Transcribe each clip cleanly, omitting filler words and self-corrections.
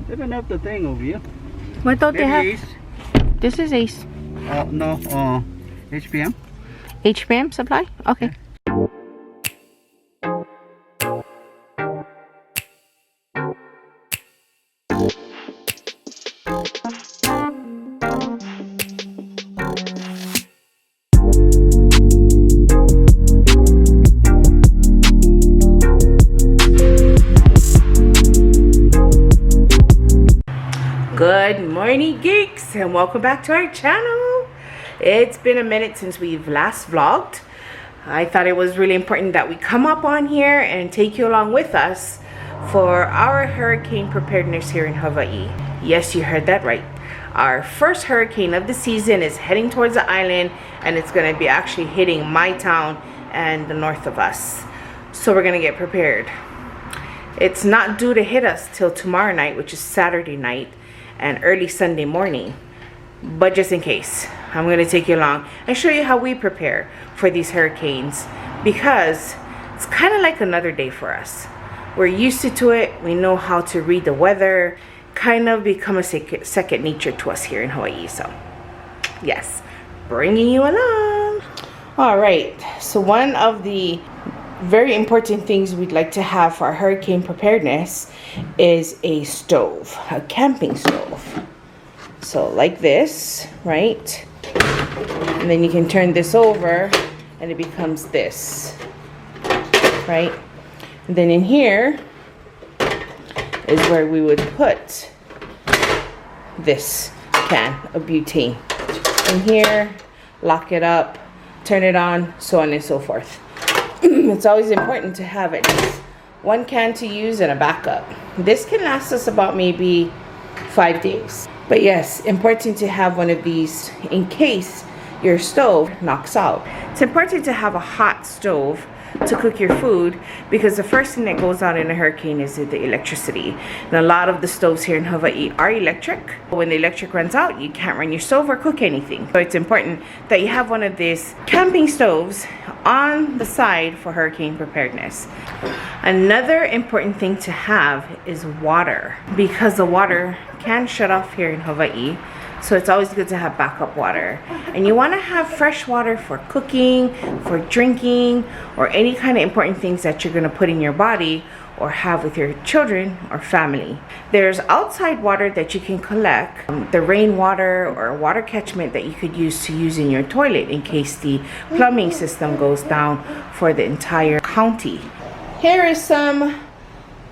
They don't have the thing over here. I thought they have. Ace. This is Ace. No, HPM. HPM supply? Okay. Good morning, geeks, and welcome back to our channel. It's been a minute since we've last vlogged. I thought it was really important that we come up on here and take you along with us for our hurricane preparedness here in Hawaii. Yes, you heard that right. Our first hurricane of the season is heading towards the island, and it's going to be actually hitting my town and the north of us. So we're going to get prepared. It's not due to hit us till tomorrow night, which is Saturday night, and early Sunday morning, but just in case, I'm going to take you along and show you how we prepare for these hurricanes, because it's kind of like another day for us. We're used to it. We know how to read the weather, kind of become a second nature to us here in Hawaii. So yes, bringing you along. All right, so one of the very important things we'd like to have for our hurricane preparedness is a stove, a camping stove. So like this, right? And then you can turn this over and it becomes this, right? And then in here is where we would put this can of butane. In here, lock it up, turn it on, so on and so forth. It's always important to have at least one can to use and a backup. This can last us about maybe 5 days. But yes, important to have one of these in case your stove knocks out. It's important to have a hot stove to cook your food, because the first thing that goes out in a hurricane is the electricity. And a lot of the stoves here in Hawaii are electric. When the electric runs out, you can't run your stove or cook anything. So it's important that you have one of these camping stoves on the side for hurricane preparedness. Another important thing to have is water, because the water can shut off here in Hawaii. So it's always good to have backup water. And you want to have fresh water for cooking, for drinking, or any kind of important things that you're going to put in your body or have with your children or family. There's outside water that you can collect, the rainwater or water catchment that you could use in your toilet in case the plumbing system goes down for the entire county. Here is some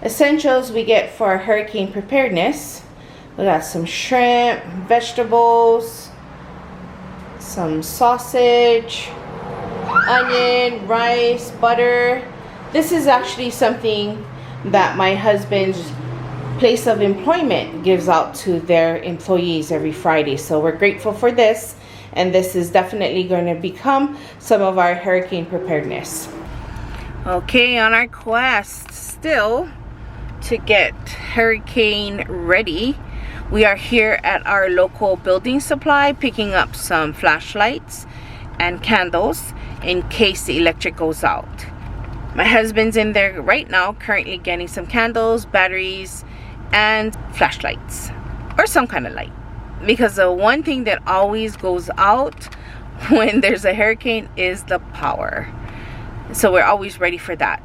essentials we get for hurricane preparedness. We got some shrimp, vegetables, some sausage, onion, rice, butter. This is actually something that my husband's place of employment gives out to their employees every Friday. So we're grateful for this, and this is definitely going to become some of our hurricane preparedness. Okay, on our quest still to get hurricane ready, we are here at our local building supply picking up some flashlights and candles in case the electric goes out. My husband's in there right now currently getting some candles, batteries, and flashlights, or some kind of light, because the one thing that always goes out when there's a hurricane is the power. So we're always ready for that.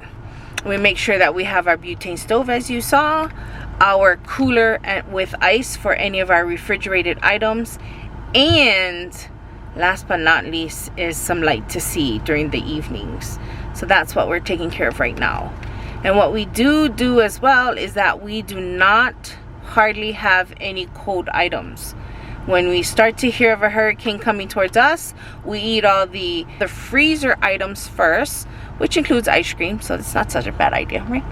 We make sure that we have our butane stove, as you saw, our cooler with ice for any of our refrigerated items, and last but not least is some light to see during the evenings. So that's what we're taking care of right now. And what we do as well is that we do not hardly have any cold items. When we start to hear of a hurricane coming towards us, we eat all the freezer items first, which includes ice cream, so it's not such a bad idea, right?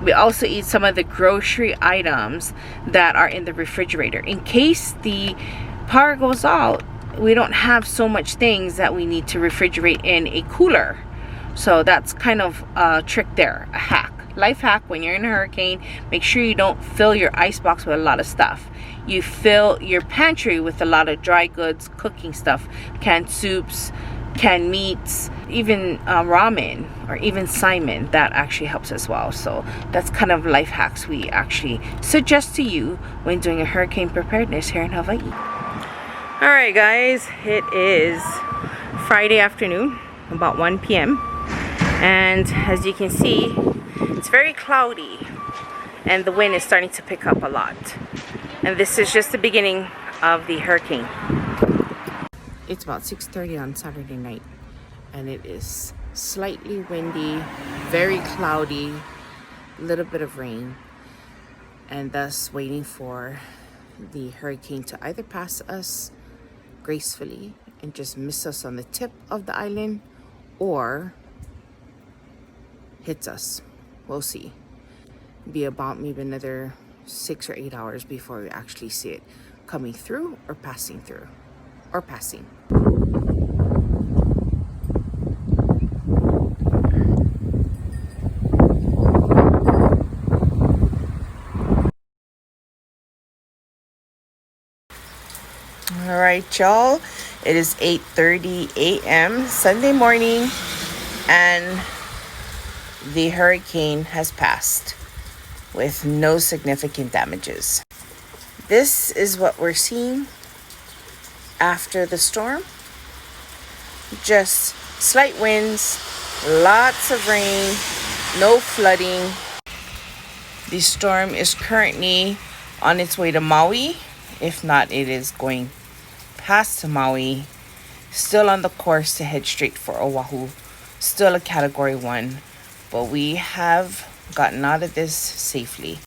We also eat some of the grocery items that are in the refrigerator. In case the power goes out, we don't have so much things that we need to refrigerate in a cooler. So that's kind of a trick there, a hack. Life hack: when you're in a hurricane, make sure you don't fill your icebox with a lot of stuff. You fill your pantry with a lot of dry goods, cooking stuff, canned soups, canned meats, even ramen or even Simon, that actually helps as well. So that's kind of life hacks we actually suggest to you when doing a hurricane preparedness here in Hawaii. All right, guys, it is Friday afternoon, about 1 p.m. and as you can see, it's very cloudy and the wind is starting to pick up a lot. And this is just the beginning of the hurricane. It's about 6:30 on Saturday night and it is slightly windy, very cloudy, a little bit of rain, and thus waiting for the hurricane to either pass us gracefully and just miss us on the tip of the island or hits us. We'll see. Be about maybe another 6 or 8 hours before we actually see it coming through or passing through or passing. All right, y'all, it is 8:30 a.m. Sunday morning and the hurricane has passed with no significant damages. This is what we're seeing after the storm. Just slight winds, lots of rain, no flooding. The storm is currently on its way to Maui. If not, it is going past to Maui. Still on the course to head straight for Oahu. Still a Category 1. But we have gotten out of this safely.